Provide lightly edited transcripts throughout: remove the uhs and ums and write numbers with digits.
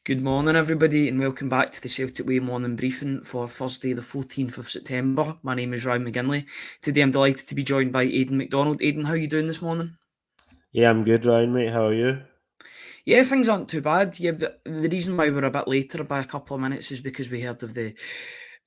Good morning, everybody, and welcome back to the Celtic Way morning briefing for Thursday, the 14th of September. My name is Reo McGinlay. Today, I'm delighted to be joined by Aidan Macdonald. Aidan, how are you doing this morning? Yeah, I'm good, Ryan, mate. How are you? Yeah, things aren't too bad. Yeah, but the reason why we're a bit later by a couple of minutes is because we heard of the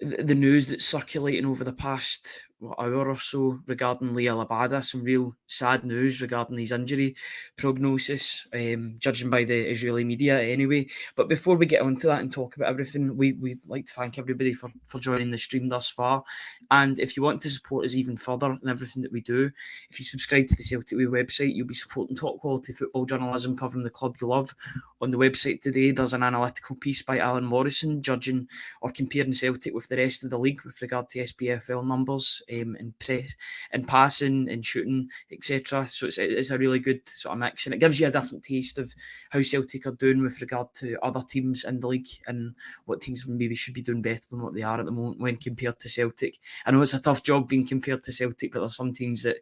news that's circulating over the past hour or so regarding Liel Abada. Some real sad news regarding his injury prognosis, judging by the Israeli media anyway. But before we get onto that and talk about everything, we'd like to thank everybody for joining the stream thus far. And if you want to support us even further in everything that we do, if you subscribe to the Celtic Way website, you'll be supporting top quality football journalism covering the club you love. On the website today, there's an analytical piece by Alan Morrison judging or comparing Celtic with the rest of the league with regard to SPFL numbers in press, in passing, in shooting, etc. So it's a really good sort of mix, and it gives you a different taste of how Celtic are doing with regard to other teams in the league and what teams maybe should be doing better than what they are at the moment when compared to Celtic. I know it's a tough job being compared to Celtic, but there's some teams that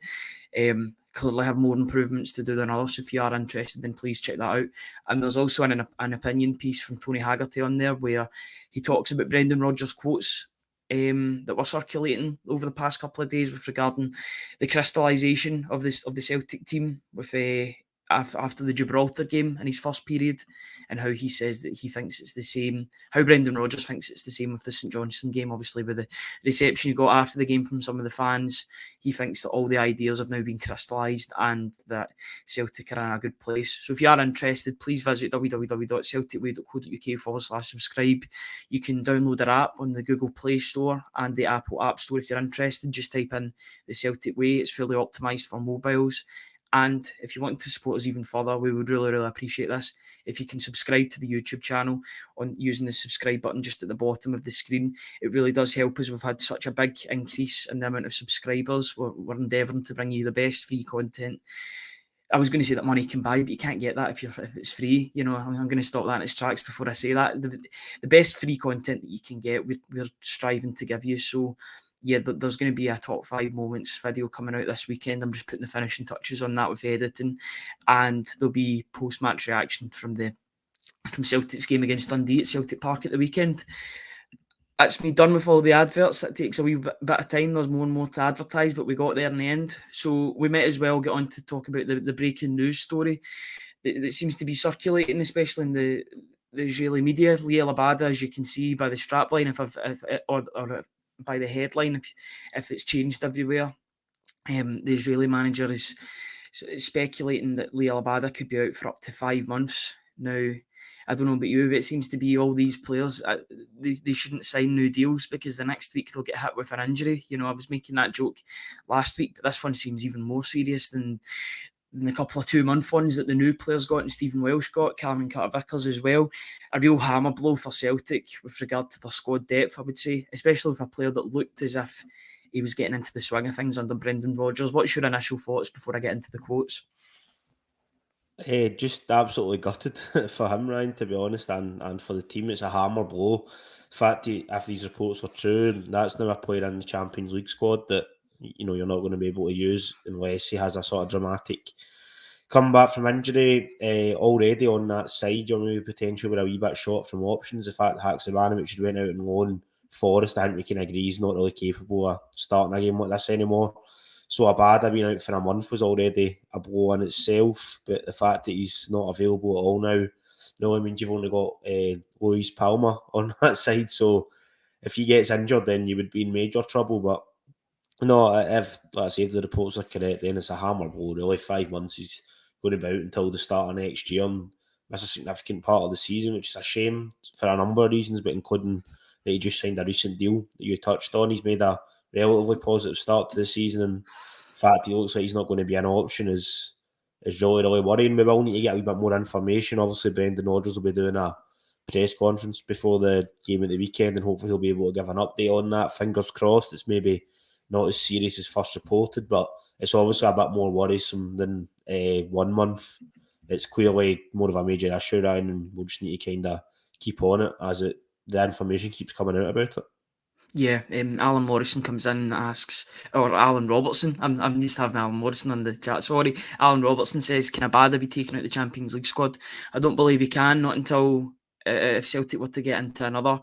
clearly have more improvements to do than others. So if you are interested, then please check that out. And there's also an opinion piece from Tony Haggerty on there where he talks about Brendan Rodgers' quotes that were circulating over the past couple of days with regarding the crystallisation of the Celtic team with after the Gibraltar game in his first period, and how he says that he thinks it's the same. How Brendan Rodgers thinks it's the same with the St Johnstone game. Obviously, with the reception he got after the game from some of the fans, he thinks that all the ideas have now been crystallised and that Celtic are in a good place. So if you are interested, please visit www.celticway.co.uk/subscribe. You can download their app on the Google Play Store and the Apple App Store if you're interested. Just type in the Celtic Way. It's fully optimised for mobiles. And if you want to support us even further, we would really, really appreciate this. If you can subscribe to the YouTube channel on using the subscribe button just at the bottom of the screen, it really does help us. We've had such a big increase in the amount of subscribers. We're endeavouring to bring you the best free content. I was going to say that money can buy, but you can't get that if it's free. You know, I'm going to stop that in its tracks before I say that. The best free content that you can get, we're striving to give you. So yeah, there's going to be a top 5 moments video coming out this weekend. I'm just putting the finishing touches on that with editing, and there'll be post-match reaction from Celtic's game against Dundee at Celtic Park at the weekend. That's me done with all the adverts. That takes a wee bit of time. There's more and more to advertise, but we got there in the end. So we might as well get on to talk about the breaking news story that seems to be circulating, especially in the Israeli media. Liel Abada, as you can see by the strapline, or by the headline, if it's changed everywhere. The Israeli manager is speculating that Liel Abada could be out for up to 5 months. Now, I don't know about you, but it seems to be all these players, they shouldn't sign new deals because the next week they'll get hit with an injury. You know, I was making that joke last week, but this one seems even more serious than the couple of 2-month ones that the new players got and Stephen Welsh got, Cameron Carter-Vickers as well. A real hammer blow for Celtic with regard to their squad depth, I would say, especially with a player that looked as if he was getting into the swing of things under Brendan Rodgers. What's your initial thoughts before I get into the quotes? Just absolutely gutted for him, Ryan, to be honest, and for the team. It's a hammer blow. The fact that if these reports are true, that's now a player in the Champions League squad that you're not going to be able to use unless he has a sort of dramatic comeback from injury. Already on that side, you're maybe potentially a wee bit short from options. The fact that Haksabanovic went out and loan Forest, I think we can agree he's not really capable of starting a game like this anymore. So Abada being out for a month was already a blow in itself, but the fact that he's not available at all now, means you've only got Luis Palma on that side. So if he gets injured, then you would be in major trouble. But no, if let's say if the reports are correct, then it's a hammer blow. Really, 5 months is going to be out until the start of next year, and that's a significant part of the season, which is a shame for a number of reasons, but including that he just signed a recent deal that you touched on. He's made a relatively positive start to the season, and the fact he looks like he's not going to be an option is really, really worrying. We will need to get a wee bit more information. Obviously, Brendan Rodgers will be doing a press conference before the game at the weekend, and hopefully he'll be able to give an update on that. Fingers crossed, it's maybe not as serious as first reported, but it's obviously a bit more worrisome than 1 month. It's clearly more of a major issue, Ryan, and we'll just need to kind of keep on it as the information keeps coming out about it. Yeah, Alan Morrison comes in and asks, or Alan Robertson, I'm used to having Alan Morrison on the chat, sorry. Alan Robertson says, can Abada be taken out of the Champions League squad? I don't believe he can, not until if Celtic were to get into another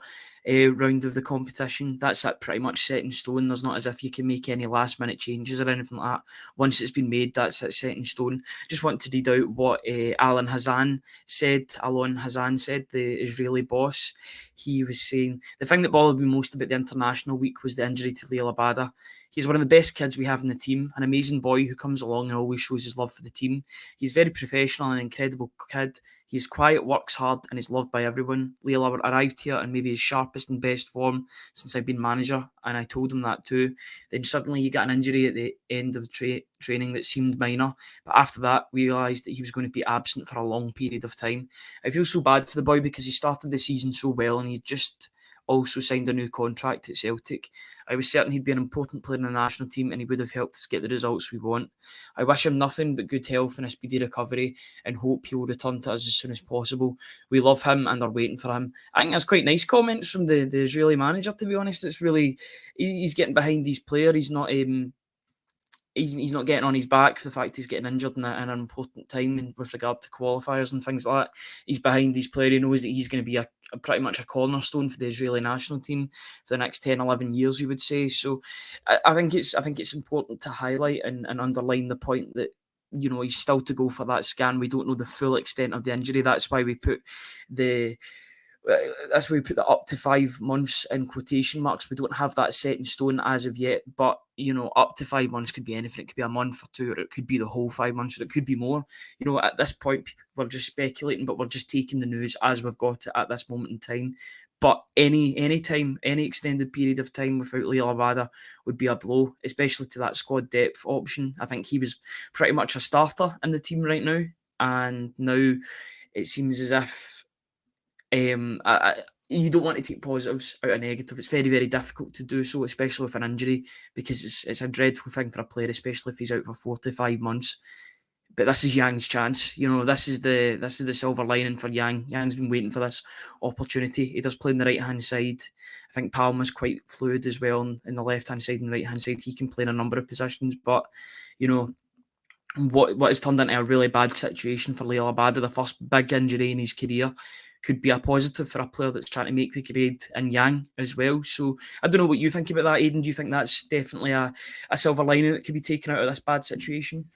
round of the competition, that's pretty much set in stone. There's not as if you can make any last minute changes or anything like that. Once it's been made, that's it, set in stone. Just want to read out what Alon Hazan said, the Israeli boss. He was saying, the thing that bothered me most about the international week was the injury to Liel Abada. He's one of the best kids we have in the team, an amazing boy who comes along and always shows his love for the team. He's very professional and an incredible kid. He's quiet, works hard, and is loved by everyone. Liel arrived here in maybe his sharpest and best form since I've been manager, and I told him that too. Then suddenly he got an injury at the end of training that seemed minor, but after that we realised that he was going to be absent for a long period of time. I feel so bad for the boy because he started the season so well and he just also signed a new contract at Celtic. I was certain he'd be an important player in the national team and he would have helped us get the results we want. I wish him nothing but good health and a speedy recovery and hope he will return to us as soon as possible. We love him and are waiting for him. I think that's quite nice comments from the Israeli manager, to be honest. It's really, he's getting behind his player. He's not he's not getting on his back for the fact he's getting injured in an important time with regard to qualifiers and things like that. He's behind his player. He knows that he's going to be a pretty much a cornerstone for the Israeli national team for the next 10, 11 years, you would say. So I think it's important to highlight and underline the point that, you know, he's still to go for that scan. We don't know the full extent of the injury. That's why we put the up to 5 months in quotation marks. We don't have that set in stone as of yet, but you know, up to 5 months could be anything. It could be a month or two, or it could be the whole 5 months, or it could be more. You know, at this point, we're just speculating, but we're just taking the news as we've got it at this moment in time. But any extended period of time without Liel Abada would be a blow, especially to that squad depth option. I think he was pretty much a starter in the team right now, and now it seems as if you don't want to take positives out of negative. It's very, very difficult to do so, especially with an injury, because it's a dreadful thing for a player, especially if he's out for 4 to 5 months. But this is Yang's chance. You know, this is the silver lining for Yang. Yang's been waiting for this opportunity. He does play on the right hand side. I think Palmer's quite fluid as well on the left hand side and right hand side. He can play in a number of positions, but you know, what has turned into a really bad situation for Liel Abada, the first big injury in his career, could be a positive for a player that's trying to make the grade in Yang as well. So I don't know what you think about that, Aidan. Do you think that's definitely a silver lining that could be taken out of this bad situation?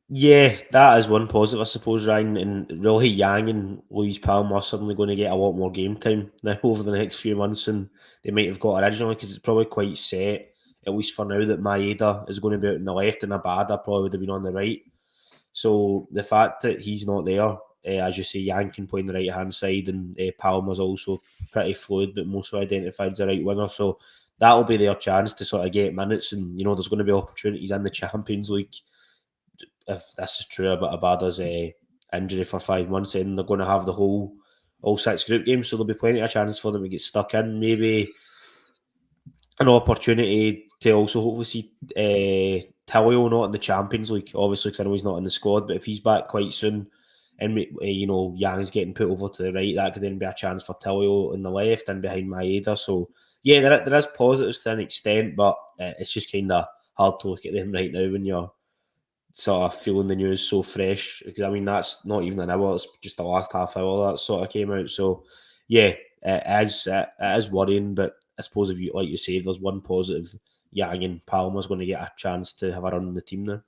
Yeah, that is one positive, I suppose, Ryan. And really, Yang and Louise Palmer are suddenly going to get a lot more game time now over the next few months than they might have got originally, because it's probably quite set, at least for now, that Maeda is going to be out on the left and Abada probably would have been on the right. So the fact that he's not there, as you say, Yang can play on the right hand side, and Palmer's also pretty fluid, but mostly identified as a right winger. So that'll be their chance to sort of get minutes, and you know, there's going to be opportunities in the Champions League. If this is true about Abada's injury for 5 months, then they're going to have all 6 group games, so there'll be plenty of chance for them to get stuck in. Maybe an opportunity to also hopefully see Tilio not in the Champions League, obviously, because I know he's not in the squad, but if he's back quite soon and you know, Yang's getting put over to the right, that could then be a chance for Tilio on the left and behind Maeda. So yeah, there is positives to an extent, but it's just kind of hard to look at them right now when you're sort of feeling the news so fresh, because I mean, that's not even an hour, it's just the last half hour that sort of came out. So yeah, it is worrying, but I suppose, if you, like you say, if there's one positive, Yang and Palmer's going to get a chance to have a run in the team now.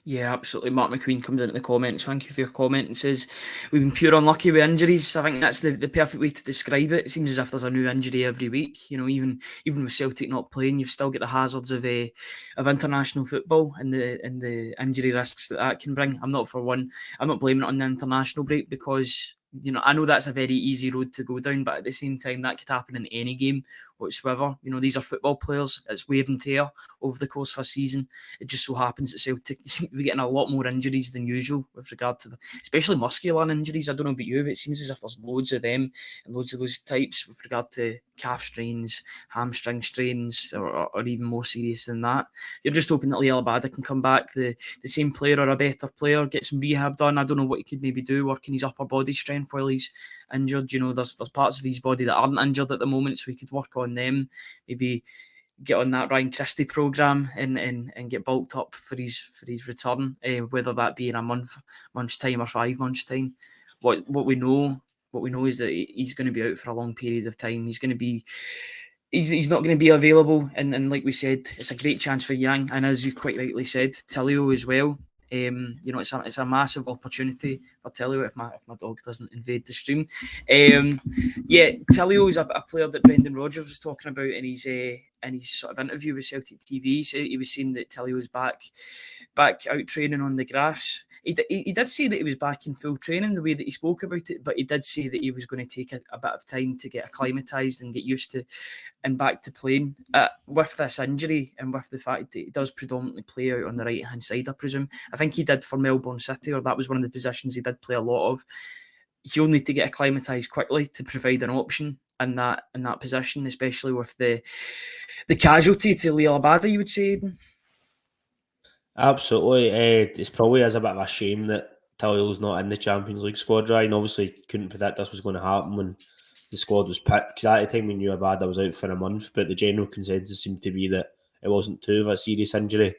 Yeah, absolutely. Mark McQueen comes into the comments. Thank you for your comment and says, we've been pure unlucky with injuries. I think that's the perfect way to describe it. It seems as if there's a new injury every week. You know, even with Celtic not playing, you've still got the hazards of international football and the injury risks that can bring. I'm not blaming it on the international break, because you know, I know that's a very easy road to go down, but at the same time, that could happen in any game whatsoever. You know, these are football players. It's wear and tear over the course of a season. It just so happens that Celtic seem to be getting a lot more injuries than usual with regard to especially muscular injuries. I don't know about you, but it seems as if there's loads of them and loads of those types with regard to calf strains, hamstring strains, or even more serious than that. You're just hoping that Liel Abada can come back the same player or a better player, get some rehab done. I don't know what he could maybe do, working his upper body strength while he's injured. You know, there's parts of his body that aren't injured at the moment, so he could work on them. Maybe get on that Ryan Christie programme and get bulked up for his return, whether that be in a month's time or 5 months' time. what we know is that he's going to be out for a long period of time. He's going to be he's not going to be available, and like we said, it's a great chance for Yang, and as you quite rightly said, Tilio as well. It's a massive opportunity for Tilio if my dog doesn't invade the stream. Tilio is a player that Brendan Rodgers was talking about in his sort of interview with Celtic TV. So he was saying that Tilio was back out training on the grass. He did say that he was back in full training the way that he spoke about it, but he did say that he was going to take a bit of time to get acclimatised and get used to and back to playing. With this injury and with the fact that he does predominantly play out on the right-hand side, I presume. I think he did for Melbourne City, or that was one of the positions he did play a lot of. He'll need to get acclimatised quickly to provide an option in that position, especially with the casualty to Liel Abada, you would say, Aidan? Absolutely. It's probably is a bit of a shame that Tilio's not in the Champions League squad, right? And obviously couldn't predict this was going to happen when the squad was picked, because at the time we knew Abada was out for a month, but the general consensus seemed to be that it wasn't too of a serious injury.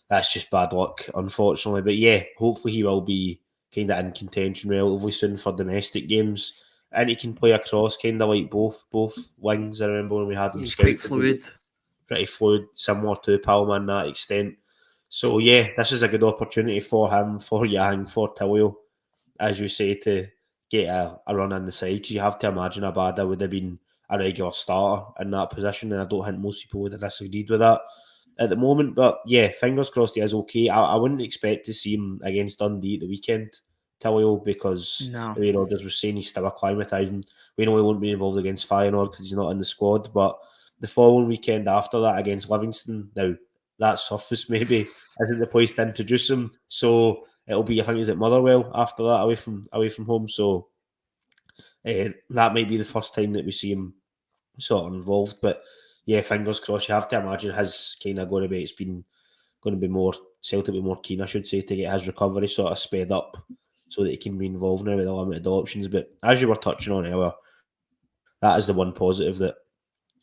That's just bad luck, unfortunately. But yeah, hopefully he will be kind of in contention relatively soon for domestic games, and he can play across kind of like both wings. I remember when we had him He's scouted, quite fluid. pretty fluid, similar to Palma in that extent. So yeah, this is a good opportunity for him, for Yang, for Tilio, as you say, to get a run on the side, because you have to imagine Abada would have been a regular starter in that position, and I don't think most people would have disagreed with that at the moment. But yeah, fingers crossed he is okay. I wouldn't expect to see him against Dundee at the weekend, Tilio, because No. the way Rodgers was saying he's still acclimatising. We know he won't be involved against Feyenoord because he's not in the squad, but the following weekend after that against Livingston, now that surface maybe isn't the place to introduce him. So it'll be, I think, is it Motherwell after that, away from home. So that might be the first time that we see him sort of involved. But yeah, fingers crossed. You have to imagine his kind of going to be, it's been going to be more, Celtic be more keen, I should say, to get his recovery sort of sped up so that he can be involved now with the limited options. But as you were touching on earlier, that is the one positive, that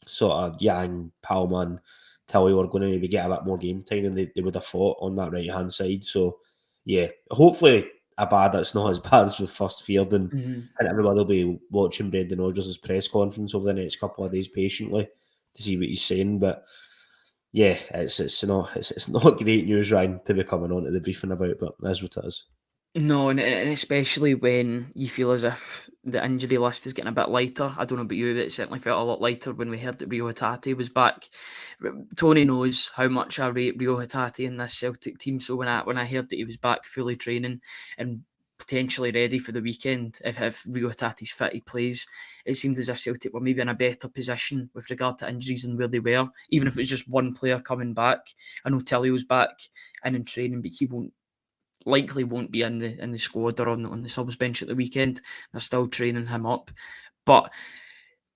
sort of Yang, Palma and Tilly are going to maybe get a bit more game time than they would have thought on that right hand side. So yeah, hopefully it's not as bad as we first feared, and everybody will be watching Brendan Rodgers' press conference over the next couple of days patiently to see what he's saying. But yeah, it's not great news, Ryan, to be coming on to the briefing about, but that's what it is. No, and especially when you feel as if the injury list is getting a bit lighter. I don't know about you, but it certainly felt a lot lighter when we heard that Reo Hatate was back. Tony knows how much I rate Reo Hatate in this Celtic team, so when I heard that he was back fully training and potentially ready for the weekend, if Reo Hatate's fit, he plays, it seemed as if Celtic were maybe in a better position with regard to injuries than where they were, even if it was just one player coming back. I know Tilio's back and in training, but he likely won't be in the squad or on the subs bench at the weekend. They're still training him up. But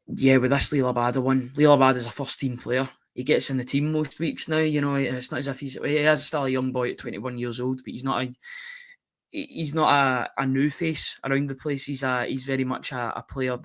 yeah, with this Liel Abada one, Liel Abada is a first team player. He gets in the team most weeks now. You know, it's not as if he is still a young boy at 21 years old, but he's not a new face around the place. He's very much a player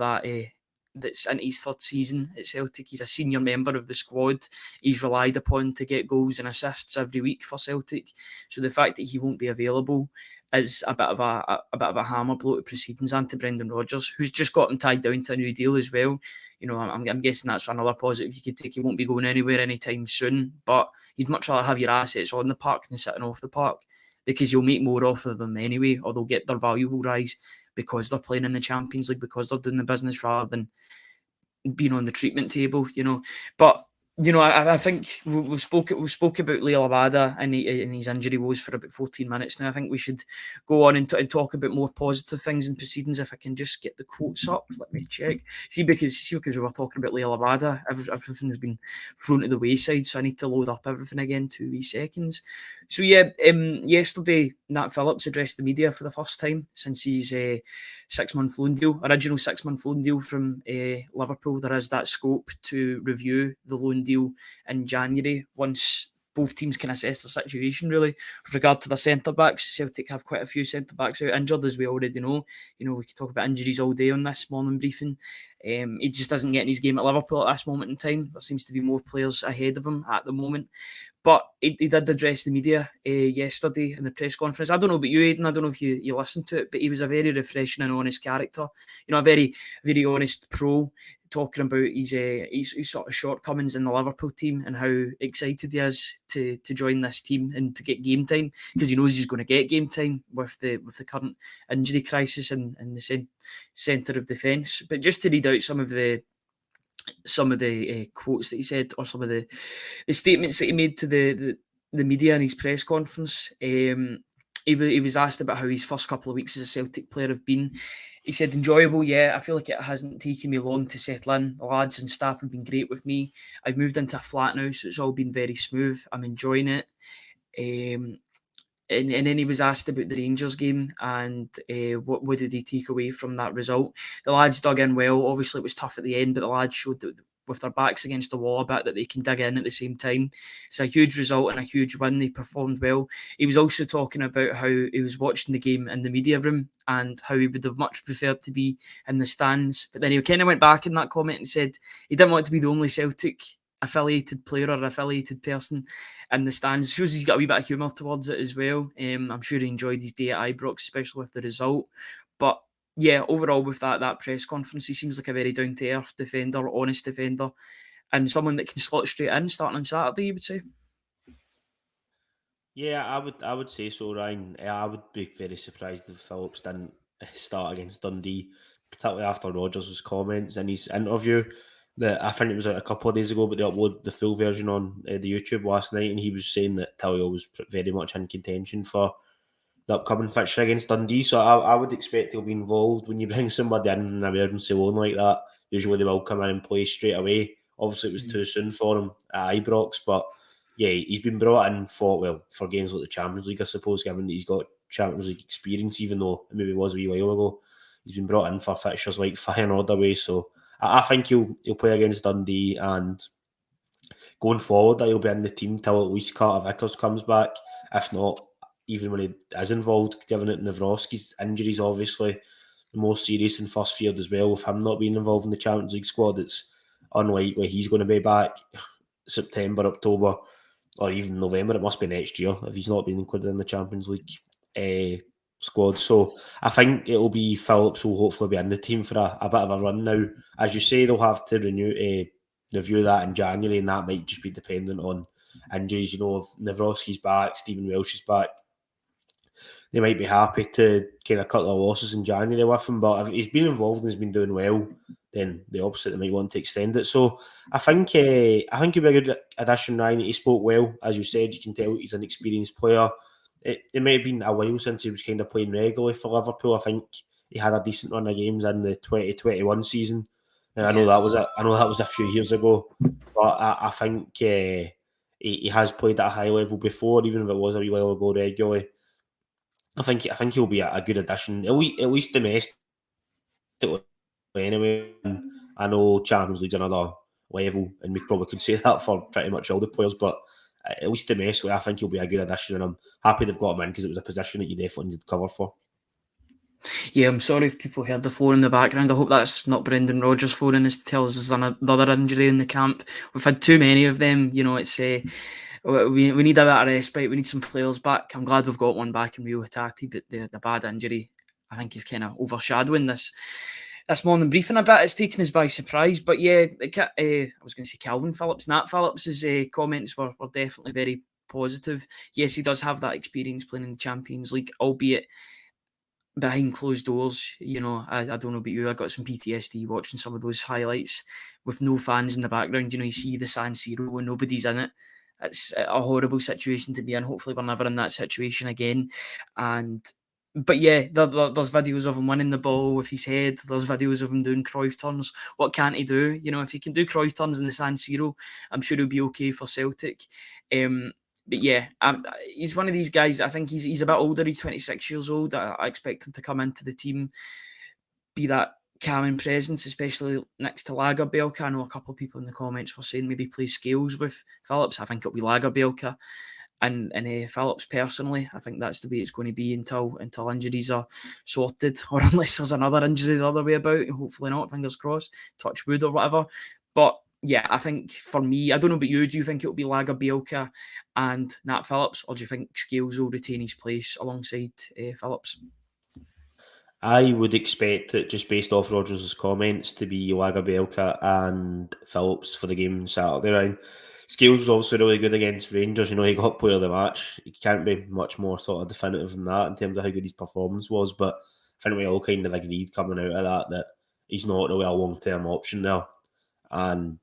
that's in his third season at Celtic. He's a senior member of the squad. He's relied upon to get goals and assists every week for Celtic. So the fact that he won't be available is a bit of a hammer blow to proceedings and to Brendan Rodgers, who's just got him tied down to a new deal as well. You know, I'm guessing that's another positive you could take. He won't be going anywhere anytime soon, but you'd much rather have your assets on the park than sitting off the park, because you'll make more off of them anyway, or they'll get their value will rise because they're playing in the Champions League, because they're doing the business rather than being on the treatment table, you know. But you know, I think we've spoke about Liel Abada and his injury woes for about 14 minutes now. I think we should go on and talk about more positive things in proceedings. If I can just get the quotes up, let me check. See, because we were talking about Liel Abada, everything has been thrown to the wayside, so I need to load up everything again. 2 wee seconds. So yeah, yesterday Nat Phillips addressed the media for the first time since his 6-month loan deal, original 6-month loan deal from Liverpool. There is that scope to review the loan deal in January once both teams can assess the situation really. With regard to the centre backs, Celtic have quite a few centre backs out injured, as we already know. We could talk about injuries all day on this morning briefing. He just doesn't get in his game at Liverpool at this moment in time. There seems to be more players ahead of him at the moment. But he did address the media yesterday in the press conference. I don't know about you, Aidan. I don't know if you listened to it, but he was a very refreshing and honest character. A very, very honest pro, talking about his sort of shortcomings in the Liverpool team and how excited he is to join this team and to get game time, because he knows he's going to get game time with the current injury crisis in the centre of defence. But just to read out some of the quotes that he said, or some of the statements that he made to the media in his press conference. He was asked about how his first couple of weeks as a Celtic player have been. He said, enjoyable, yeah. I feel like it hasn't taken me long to settle in. The lads and staff have been great with me. I've moved into a flat now, so it's all been very smooth. I'm enjoying it. And then he was asked about the Rangers game and what did he take away from that result. The lads dug in well. Obviously, it was tough at the end, but the lads showed that with their backs against the wall a bit that they can dig in at the same time. It's a huge result and a huge win. They performed well. He was also talking about how he was watching the game in the media room and how he would have much preferred to be in the stands. But then he kind of went back in that comment and said he didn't want to be the only Celtic affiliated player or affiliated person in the stands. Shows he's got a wee bit of humour towards it as well. I'm sure he enjoyed his day at Ibrox, especially with the result. But yeah, overall with that press conference, he seems like a very down-to-earth defender, honest defender, and someone that can slot straight in starting on Saturday, you would say. Yeah, I would say so, Ryan. I would be very surprised if Phillips didn't start against Dundee, particularly after Rodgers' comments in his interview. That I think it was a couple of days ago, but they uploaded the full version on the YouTube last night, and he was saying that Liel was very much in contention for the upcoming fixture against Dundee. So I would expect he'll be involved. When you bring somebody in an emergency loan like that, usually they will come in and play straight away. Obviously, it was too soon for him at Ibrox, but yeah, he's been brought in for games like the Champions League, I suppose, given that he's got Champions League experience, even though it maybe was a wee while ago. He's been brought in for fixtures like Feyenoord away, so I think he'll play against Dundee, and going forward, he'll be in the team till at least Carter Vickers comes back. If not, even when he is involved, given that Nawrocki's injuries obviously the most serious and first feared as well. With him not being involved in the Champions League squad, it's unlikely he's going to be back September, October, or even November. It must be next year if he's not been included in the Champions League squad. So I think it'll be Phillips who'll hopefully be in the team for a bit of a run now. As you say, they'll have to review that in January, and that might just be dependent on injuries. If Nawrocki's back, Stephen Welsh is back, they might be happy to kind of cut their losses in January with him. But if he's been involved and he's been doing well, then the opposite, they might want to extend it. So I think he'll be a good addition, Ryan. He spoke well, as you said. You can tell he's an experienced player. It might have been a while since he was kind of playing regularly for Liverpool. I think he had a decent run of games in the 2021 season. And I know that was a few years ago, but I think he has played at a high level before, even if it was a wee while ago regularly. I think he'll be a good addition, at least domestically anyway. And I know Champions League's another level, and we probably could say that for pretty much all the players, but at least domestically, I think he'll be a good addition, and I'm happy they've got him in because it was a position that you definitely needed cover for. Yeah, I'm sorry if people heard the phone in the background. I hope that's not Brendan Rodgers phoning us to tell us there's another injury in the camp. We've had too many of them. It's we need a bit of respite. We need some players back. I'm glad we've got one back in Reo Hatate, but the bad injury, I think, is kind of overshadowing this morning briefing a bit. It's taken us by surprise. But yeah, I was going to say Calvin Phillips. Nat Phillips' comments were definitely very positive. Yes, he does have that experience playing in the Champions League, albeit behind closed doors. I don't know about you, I got some PTSD watching some of those highlights with no fans in the background. You see the San Siro and nobody's in it. It's a horrible situation to be in. Hopefully we're never in that situation again. But yeah, there's videos of him winning the ball with his head. There's videos of him doing Cruyff turns. What can't he do? If he can do Cruyff turns in the San Siro, I'm sure he'll be okay for Celtic. But yeah, he's one of these guys. I think he's a bit older. He's 26 years old. I expect him to come into the team, be that calming presence, especially next to Lagerbielke. I know a couple of people in the comments were saying maybe play Scales with Phillips. I think it'll be Lagerbielke and Phillips personally. I think that's the way it's going to be until injuries are sorted, or unless there's another injury the other way about. Hopefully not, fingers crossed, touch wood or whatever. But yeah, I think for me, I don't know about you, do you think it'll be Lagerbielke and Nat Phillips, or do you think Scales will retain his place alongside Phillips? I would expect it, just based off Rodgers' comments, to be Lagerbielke and Phillips for the game on Saturday. Ryan. Scales was also really good against Rangers. You know, he got player of the match. He can't be much more sort of definitive than that in terms of how good his performance was. But I think we all kind of agreed coming out of that he's not really a long-term option there. And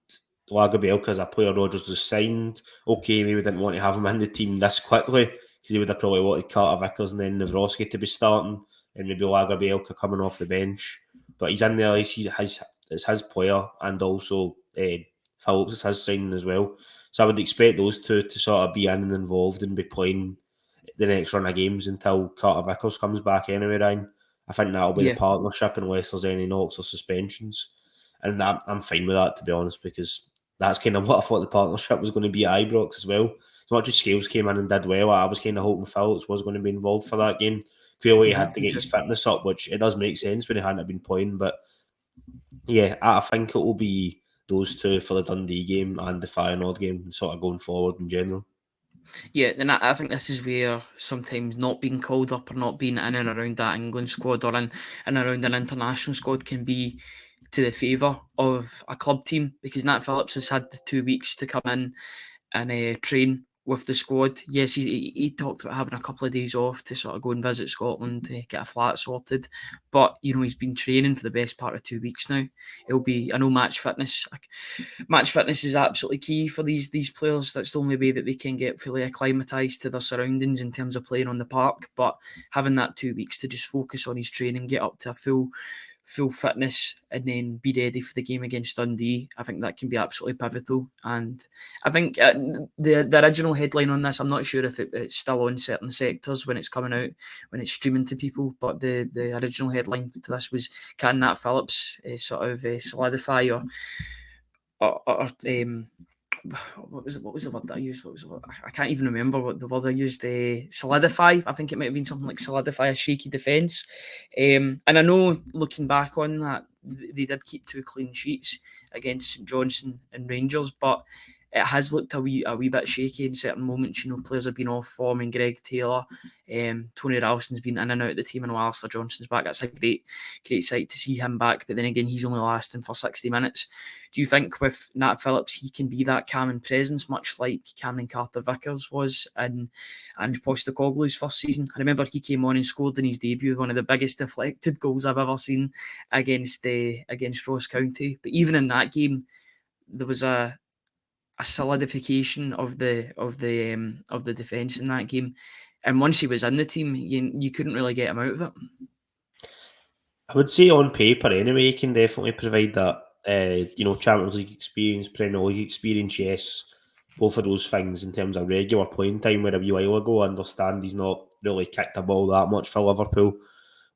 Lagerbielke, as a player Rodgers was signed, okay, maybe didn't want to have him in the team this quickly because he would have probably wanted Carter Vickers and then Nawrocki to be starting and maybe Lagerbielke coming off the bench. But he's in there, it's his player, and also Phillips is his signing as well. So I would expect those two to sort of be in and involved and be playing the next run of games until Carter Vickers comes back anyway, Ryan. I think that'll be the partnership unless there's any knocks or suspensions. And I'm fine with that, to be honest, because that's kind of what I thought the partnership was going to be at Ibrox as well. As much as Scales came in and did well, I was kind of hoping Phillips was going to be involved for that game. Clearly, he had to get his fitness up, which it does make sense when he hadn't been playing. But yeah, I think it will be those two for the Dundee game and the Feyenoord game, sort of going forward in general. Yeah, and I think this is where sometimes not being called up or not being in and around that England squad or in and around an international squad can be to the favour of a club team, because Nat Phillips has had the 2 weeks to come in and train with the squad. Yes, he talked about having a couple of days off to sort of go and visit Scotland to get a flat sorted, but you know, he's been training for the best part of 2 weeks now. It'll be, I know match fitness is absolutely key for these players. That's the only way that they can get fully acclimatised to their surroundings in terms of playing on the park. But having that 2 weeks to just focus on his training, get up to a full fitness, and then be ready for the game against Dundee, I think that can be absolutely pivotal. And I think the original headline on this, I'm not sure if it's still on certain sectors when it's coming out, when it's streaming to people, but the original headline to this was, can Nat Phillips solidify or what was the word that I used? I can't even remember what the word I used. Solidify. I think it might have been something like solidify a shaky defence. And I know, looking back on that, they did keep 2 clean sheets against St Johnstone and Rangers, but it has looked a wee bit shaky in certain moments. You know, players have been off form, and Greg Taylor, Tony Ralston's been in and out of the team, and Alistair Johnston's back. That's a great sight to see him back. But then again, he's only lasting for 60 minutes. Do you think with Nat Phillips, he can be that calming presence, much like Cameron Carter-Vickers was in Ange Postecoglou's first season? I remember he came on and scored in his debut one of the biggest deflected goals I've ever seen against Ross County. But even in that game, there was a solidification of the defence in that game, and once he was in the team, you couldn't really get him out of it. I would say on paper anyway, he can definitely provide that. Champions League experience, Premier League experience, yes, both of those things in terms of regular playing time. Where a wee while ago, I understand he's not really kicked a ball that much for Liverpool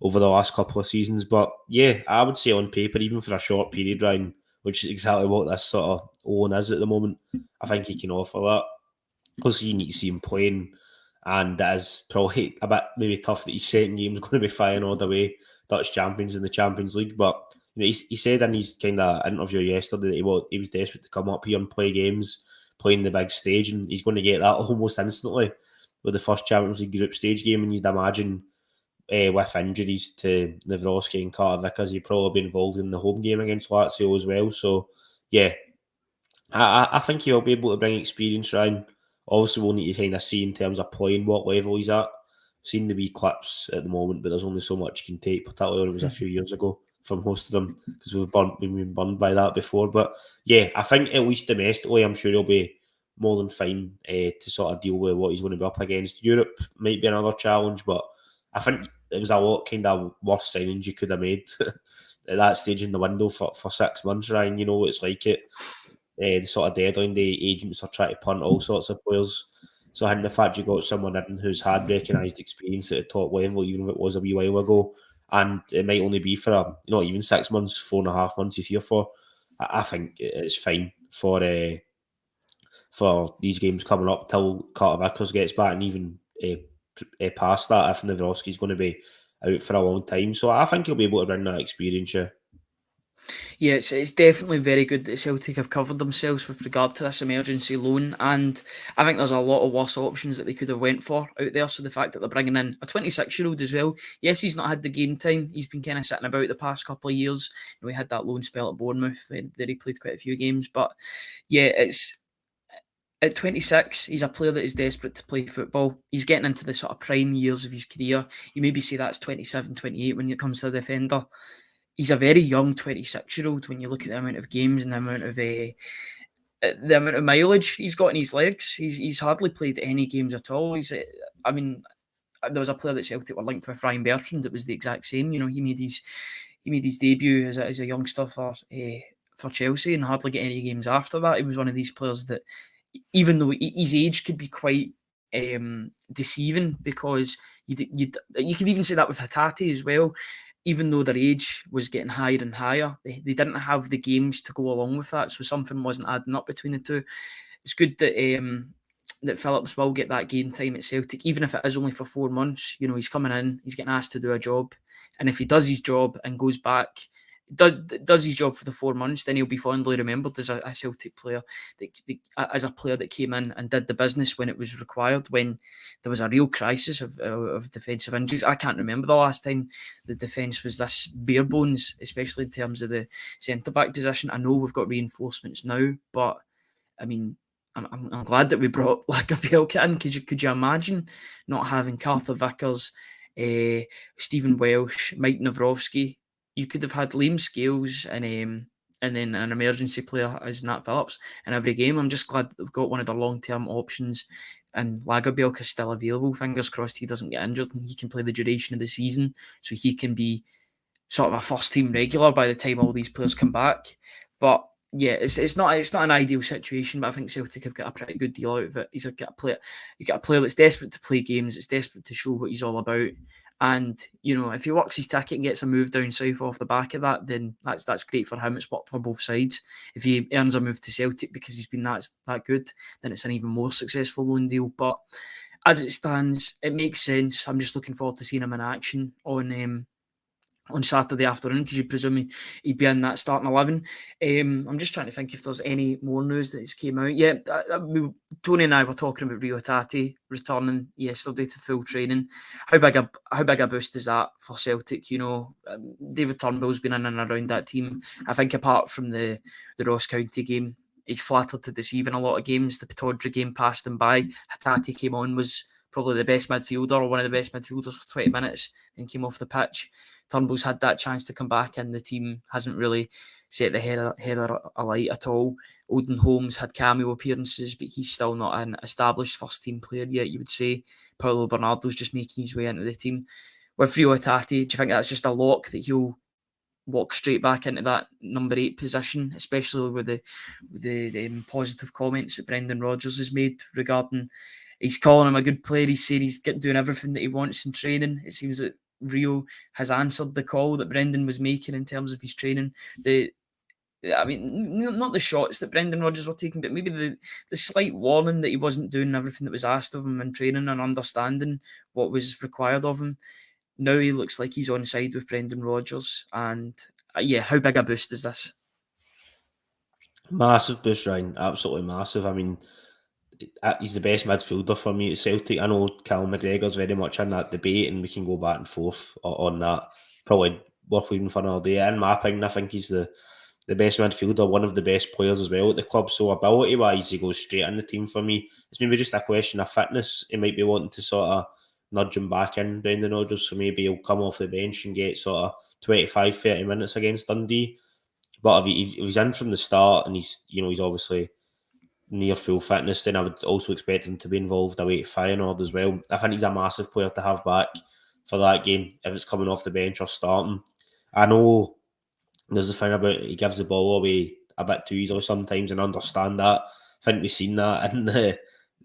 over the last couple of seasons, but yeah, I would say on paper, even for a short period, Ryan, which is exactly what this sort of loan is at the moment, I think he can offer that. Because you need to see him playing, and that is probably a bit maybe tough that his second game is going to be Feyenoord away, Dutch champions in the Champions League. But you know, he said in his kind of interview yesterday that he was desperate to come up here and play games, playing the big stage, and he's going to get that almost instantly with the first Champions League group stage game. And you'd imagine with injuries to Nawrocki and Carter Vickers, he'd probably be involved in the home game against Lazio as well. So yeah, I think he'll be able to bring experience, Ryan. Obviously, we'll need to kind of see in terms of playing what level he's at. I've seen the wee clips at the moment, but there's only so much you can take, particularly when it was a few years ago from most of them, because we've been burned by that before. But yeah, I think at least domestically, I'm sure he'll be more than fine to sort of deal with what he's going to be up against. Europe might be another challenge, but I think it was a lot kind of worse signings you could have made at that stage in the window for 6 months, Ryan. You know what it's like the sort of deadline day, agents are trying to punt all sorts of players. So I think the fact you got someone in who's had recognised experience at the top level, even if it was a wee while ago, and it might only be for not even 6 months, 4.5 months he's here for. I think it's fine for these games coming up till Carter Vickers gets back, and even past that if Nawrocki's going to be out for a long time. So I think he'll be able to bring that experience. Yeah, it's definitely very good that Celtic have covered themselves with regard to this emergency loan, and I think there's a lot of worse options that they could have went for out there. So the fact that they're bringing in a 26-year-old as well, yes, he's not had the game time. He's been kind of sitting about the past couple of years. We had that loan spell at Bournemouth that he played quite a few games, but yeah, it's at 26, he's a player that is desperate to play football. He's getting into the sort of prime years of his career. You maybe say that's 27, 28 when it comes to a defender. He's a very young 26-year-old when you look at the amount of games and the amount of mileage he's got in his legs. He's hardly played any games at all. I mean, there was a player that Celtic were linked with, Ryan Bertrand, that was the exact same. He made his debut as a youngster for Chelsea and hardly get any games after that. He was one of these players that, even though his age could be quite deceiving, because you could even say that with Hatate as well. Even though their age was getting higher and higher, they didn't have the games to go along with that, so something wasn't adding up between the two. It's good that Phillips will get that game time at Celtic, even if it is only for 4 months. He's coming in, he's getting asked to do a job, and if he does his job and goes back, does his job for the 4 months, then he'll be fondly remembered as a Celtic player, as a player that came in and did the business when it was required, when there was a real crisis of defensive injuries. I can't remember the last time the defence was this bare bones, especially in terms of the centre-back position. I know we've got reinforcements now, but I mean, I'm glad that we brought Gabrielka in, because could you imagine not having Carter Vickers, Stephen Welsh, Mike Nawrocki? You could have had Liam Scales and then an emergency player as Nat Phillips in every game. I'm just glad that they've got one of their long-term options, and Lagerbielke is still available. Fingers crossed he doesn't get injured and he can play the duration of the season, so he can be sort of a first-team regular by the time all these players come back. But yeah, it's not an ideal situation, but I think Celtic have got a pretty good deal out of it. You got a player that's desperate to play games, it's desperate to show what he's all about. And, if he works his ticket and gets a move down south off the back of that, then that's great for him. It's worked for both sides. If he earns a move to Celtic because he's been that good, then it's an even more successful loan deal. But as it stands, it makes sense. I'm just looking forward to seeing him in action on Saturday afternoon, because you presume he'd be in that starting 11. I'm just trying to think if there's any more news that has came out. Yeah, Tony and I were talking about Reo Hatate returning yesterday to full training. How big a boost is that for Celtic? David Turnbull's been in and around that team. I think apart from the Ross County game, he's flattered to deceive in a lot of games. The Pittodrie game passed him by. Hatate came on, was probably the best midfielder, or one of the best midfielders for 20 minutes, then came off the pitch. Turnbull's had that chance to come back, and the team hasn't really set the header alight at all. Odin Holmes had cameo appearances, but he's still not an established first-team player yet, you would say. Paulo Bernardo's just making his way into the team. With Reo Hatate, do you think that's just a lock that he'll walk straight back into that number 8 position, especially with the positive comments that Brendan Rodgers has made regarding he's calling him a good player. He's saying he's doing everything that he wants in training. It seems that Rio has answered the call that Brendan was making in terms of his training. Not the shots that Brendan Rodgers were taking, but maybe the slight warning that he wasn't doing everything that was asked of him in training and understanding what was required of him. Now he looks like he's on side with Brendan Rodgers. And how big a boost is this? Massive boost, Ryan. Absolutely massive. I mean, he's the best midfielder for me at Celtic. I know Callum McGregor's very much in that debate, and we can go back and forth on that. Probably worth leaving for another day. In my opinion, I think he's the best midfielder, one of the best players as well at the club. So ability-wise, he goes straight in the team for me. It's maybe just a question of fitness. He might be wanting to sort of nudge him back in, Brendan Rodgers, so maybe he'll come off the bench and get sort of 25, 30 minutes against Dundee. But if he's in from the start and he's obviously near full fitness, then I would also expect him to be involved away at Feyenoord as well. I think he's a massive player to have back for that game if it's coming off the bench or starting. I know there's a thing about he gives the ball away a bit too easily sometimes, and understand that. I think we've seen that, and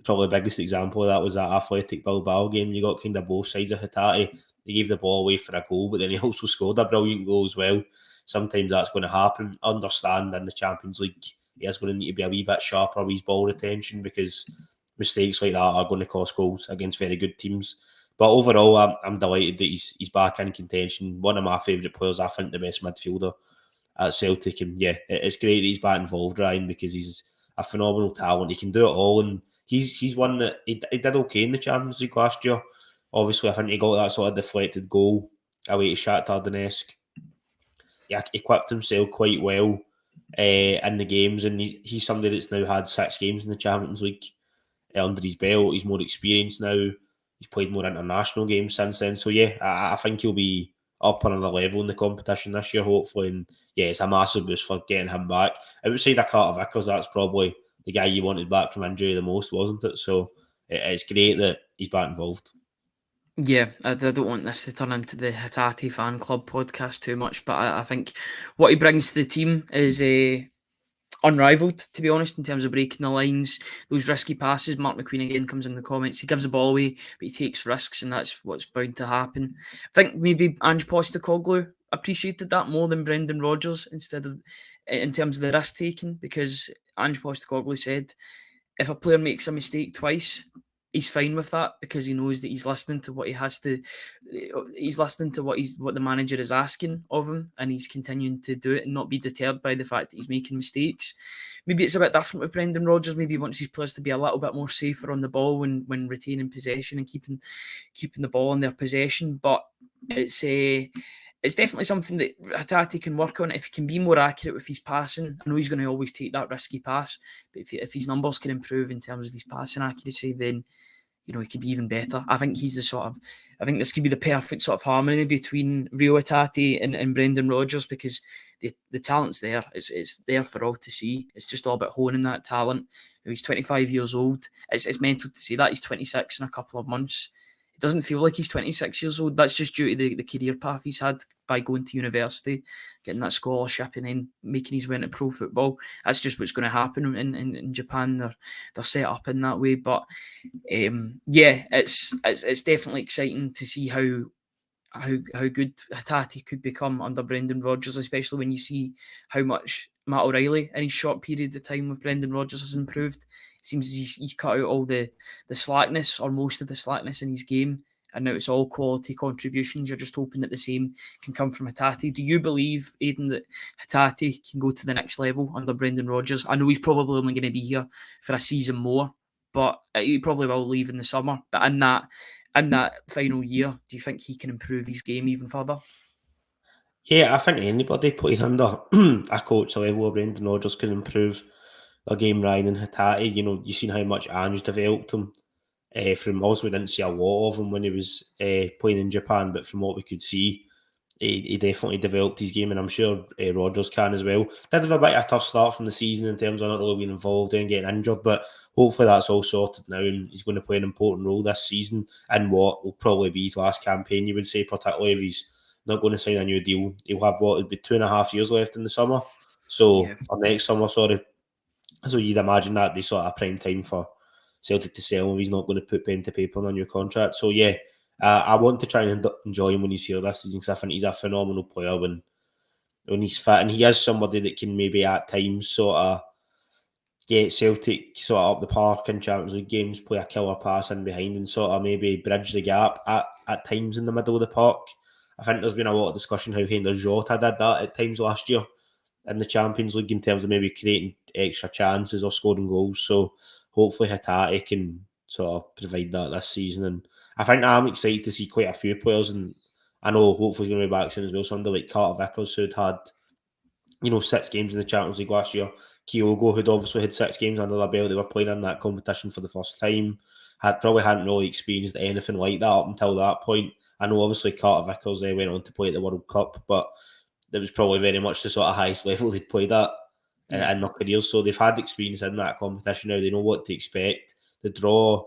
probably the biggest example of that was that Athletic Bilbao game. You got kind of both sides of Hatate. he gave the ball away for a goal, but then he also scored a brilliant goal as well. Sometimes that's going to happen. I understand in the Champions League, he is going to need to be a wee bit sharper with his ball retention, because mistakes like that are going to cost goals against very good teams. But overall, I'm delighted that he's back in contention. One of my favourite players, I think the best midfielder at Celtic. And yeah, it's great that he's back involved, Ryan, because he's a phenomenal talent. He can do it all, and he's one that he did okay in the Champions League last year. Obviously, I think he got that sort of deflected goal away to Shakhtar Donetsk. He equipped himself quite well in the games, and he's somebody that's now had 6 games in the Champions League under his belt. He's more experienced now. He's played more international games since then. So yeah, I think he'll be up another level in the competition this year, hopefully. And yeah, it's a massive boost for getting him back. Outside of Carter Vickers, that's probably the guy you wanted back from injury the most, wasn't it? So it's great that he's back involved. Yeah, I don't want this to turn into the Hatate fan club podcast too much, but I think what he brings to the team is unrivaled, to be honest, in terms of breaking the lines, those risky passes. Mark McQueen again comes in the comments. He gives the ball away, but he takes risks, and that's what's bound to happen. I think maybe Ange Postecoglou appreciated that more than Brendan Rodgers in terms of the risk taking, because Ange Postecoglou said if a player makes a mistake twice, he's fine with that, because he knows that he's listening to what he's listening to what the manager is asking of him, and he's continuing to do it and not be deterred by the fact that he's making mistakes. Maybe it's a bit different with Brendan Rodgers. Maybe he wants his players to be a little bit more safer on the ball when retaining possession and keeping the ball in their possession. But it's definitely something that Hatate can work on. If he can be more accurate with his passing, I know he's going to always take that risky pass, but if his numbers can improve in terms of his passing accuracy, then he could be even better. I think I think this could be the perfect sort of harmony between Reo Hatate and Brendan Rodgers, because the talent's there. It's there for all to see. It's just all about honing that talent. He's 25 years old. It's mental to say that. He's 26 in a couple of months. It doesn't feel like he's 26 years old. That's just due to the career path he's had by going to university, getting that scholarship, and then making his way into pro football. That's just what's going to happen in Japan. They're set up in that way. But yeah, it's definitely exciting to see how good Hatate could become under Brendan Rodgers, especially when you see how much Matt O'Reilly in his short period of time with Brendan Rodgers has improved. It seems he's cut out all the slackness, or most of the slackness in his game, and now it's all quality contributions. You're just hoping that the same can come from Hatate. Do you believe, Aidan, that Hatate can go to the next level under Brendan Rodgers? I know he's probably only going to be here for a season more, but he probably will leave in the summer. But in that final year, do you think he can improve his game even further? Yeah, I think anybody playing under a coach level of Brendan Rodgers can improve their game, Ryan. And Hatate, you've seen how much Ange developed him. From also, we didn't see a lot of him when he was playing in Japan, but from what we could see, he definitely developed his game, and I'm sure Rodgers can as well. Did have a bit of a tough start from the season in terms of not really being involved and getting injured, but hopefully that's all sorted now, and he's going to play an important role this season in what will probably be his last campaign, you would say, particularly if he's not going to sign a new deal. He'll have it'll be 2.5 years left in the summer, or next summer, sorry. So you'd imagine that'd be sort of prime time for Celtic to sell him if he's not going to put pen to paper on a new contract. So yeah, I want to try and enjoy him when he's here this season, because I think he's a phenomenal player when he's fit, and he is somebody that can maybe at times sort of get Celtic sort of up the park in Champions League games, play a killer pass in behind, and sort of maybe bridge the gap at times in the middle of the park. I think there's been a lot of discussion how Jota did that at times last year in the Champions League in terms of maybe creating extra chances or scoring goals. So hopefully Hatate can sort of provide that this season. And I think I'm excited to see quite a few players, and I know hopefully he's going to be back soon as well. Somebody like Carter Vickers, who'd had 6 games in the Champions League last year. Kyogo, who'd obviously had 6 games under their belt. They were playing in that competition for the first time. Probably hadn't really experienced anything like that up until that point. I know obviously Carter Vickers went on to play at the World Cup, but it was probably very much the sort of highest level they'd played at in their careers. So they've had experience in that competition now. They know what to expect. The draw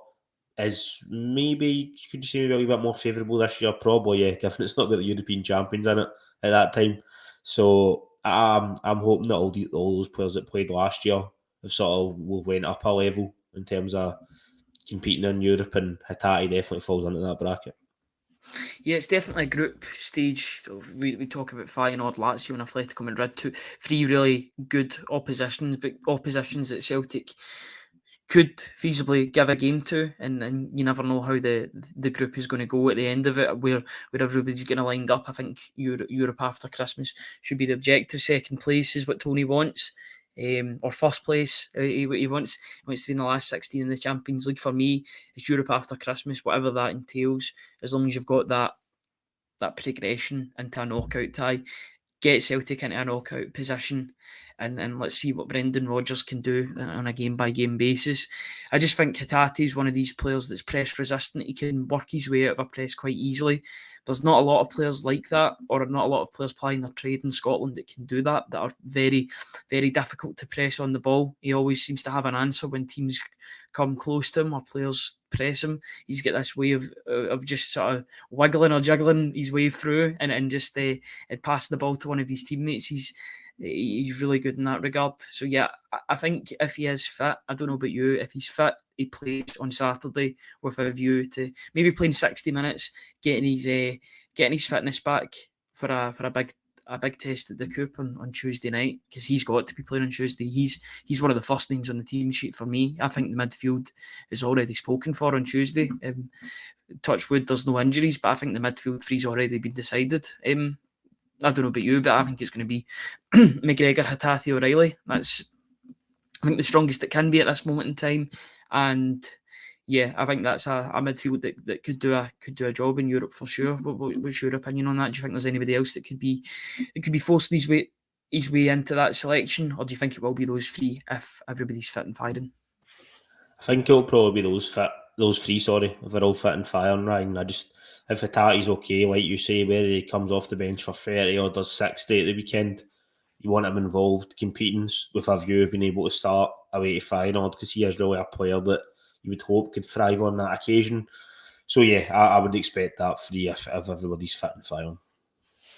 is maybe, could you say, maybe a little bit more favourable this year? Probably, yeah, given it's not got the European champions in it at that time. So I'm hoping that all those players that played last year have sort of went up a level in terms of competing in Europe, and Hatate definitely falls into that bracket. Yeah, it's definitely a group stage. We talk about Feyenoord, Lazio and Atletico Madrid, three really good oppositions, but oppositions that Celtic could feasibly give a game to, and you never know how the group is going to go at the end of it, where everybody's going to line up. I think Europe after Christmas should be the objective. Second place is what Tony wants, or first place. He wants to be in the last 16 in the Champions League. For me, it's Europe after Christmas, whatever that entails. As long as you've got that progression into a knockout tie, get Celtic into a knockout position, and let's see what Brendan Rodgers can do on a game-by-game basis. I just think Hatate is one of these players that's press resistant. He can work his way out of a press quite easily. There's not a lot of players like that, or not a lot of players playing their trade in Scotland that can do that are very, very difficult to press on the ball. He always seems to have an answer when teams come close to him or players press him. He's got this way of just sort of wiggling or jiggling his way through and just and passing the ball to one of his teammates. He's really good in that regard. So yeah, I think if he is fit, I don't know about you, if he's fit, he plays on Saturday with a view to maybe playing 60 minutes, getting his fitness back for a big test at the Coop on Tuesday night, because he's got to be playing on Tuesday. He's one of the first names on the team sheet for me. I think the midfield is already spoken for on Tuesday. Touch wood, there's no injuries, but I think the midfield three's already been decided. I don't know about you, but I think it's going to be McGregor, Hatate, O'Reilly. That's, I think, the strongest it can be at this moment in time. And yeah, I think that's a midfield that could do a job in Europe for sure. What's your opinion on that? Do you think there's anybody else that could be forcing his way into that selection, or do you think it will be those three if everybody's fit and firing? I think it'll probably be those three, if they're all fit and firing, Ryan. If Hatate's okay, like you say, whether he comes off the bench for 30 or does 60 at the weekend, you want him involved, competing with a view of being able to start away to Feyenoord, because he is really a player that you would hope could thrive on that occasion. So yeah, I would expect that free if everybody's fit and firing.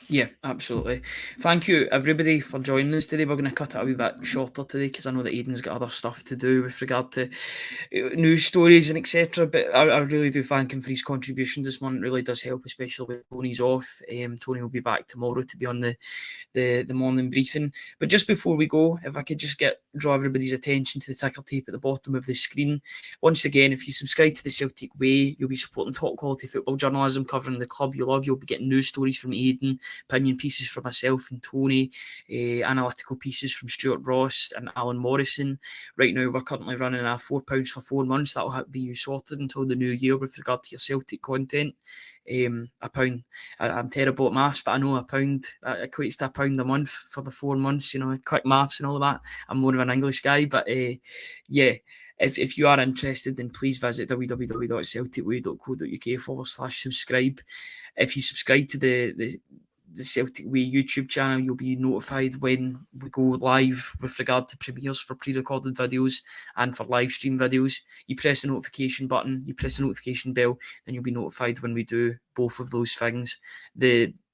Yeah, absolutely. Thank you, everybody, for joining us today. We're going to cut it a wee bit shorter today because I know that Aidan's got other stuff to do with regard to news stories and etc. But I really do thank him for his contribution this morning. It really does help, especially when Tony's off. Tony will be back tomorrow to be on the morning briefing. But just before we go, if I could just draw everybody's attention to the ticker tape at the bottom of the screen. Once again, if you subscribe to the Celtic Way, you'll be supporting top quality football journalism covering the club you love. You'll be getting news stories from Aidan, opinion pieces from myself and Tony, analytical pieces from Stuart Ross and Alan Morrison. Right now, we're currently running a £4 for 4 months. That'll have to be sorted until the new year with regard to your Celtic content. £1. I'm terrible at maths, but I know £1 equates to £1 a month for the 4 months. You know, quick maths and all that. I'm more of an English guy, but yeah. If you are interested, then please visit www.celticway.co.uk/subscribe. If you subscribe to the Celtic Way YouTube channel, you'll be notified when we go live with regard to premieres for pre-recorded videos and for live stream videos. You press the notification button, you press the notification bell, then you'll be notified when we do both of those things.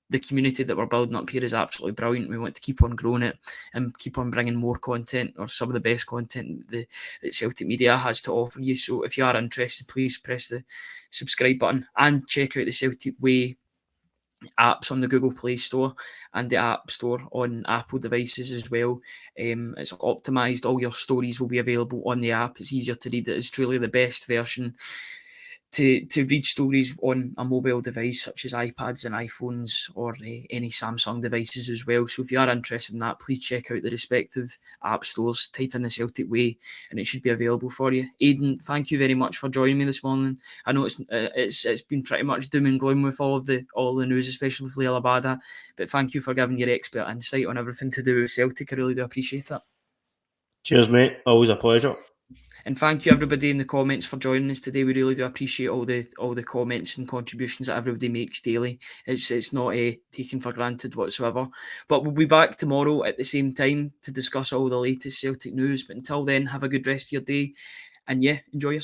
The community that we're building up here is absolutely brilliant. We want to keep on growing it and keep on bringing more content, or some of the best content that Celtic Media has to offer you. So if you are interested, please press the subscribe button and check out the Celtic Way apps on the Google Play Store and the App Store on Apple devices as well. It's optimised. All your stories will be available on the app. It's easier to read. It is truly the best version to read stories on a mobile device such as iPads and iPhones, or any Samsung devices as well. So if you are interested in that, please check out the respective app stores, type in the Celtic Way, and it should be available for you. Aidan, thank you very much for joining me this morning. I know it's been pretty much doom and gloom with all the news, especially with Liel Abada, but thank you for giving your expert insight on everything to do with Celtic. I really do appreciate that. Cheers, mate. Always a pleasure. And thank you, everybody, in the comments for joining us today. We really do appreciate all the comments and contributions that everybody makes daily. It's not taken for granted whatsoever. But we'll be back tomorrow at the same time to discuss all the latest Celtic news. But until then, have a good rest of your day. And yeah, enjoy yourself.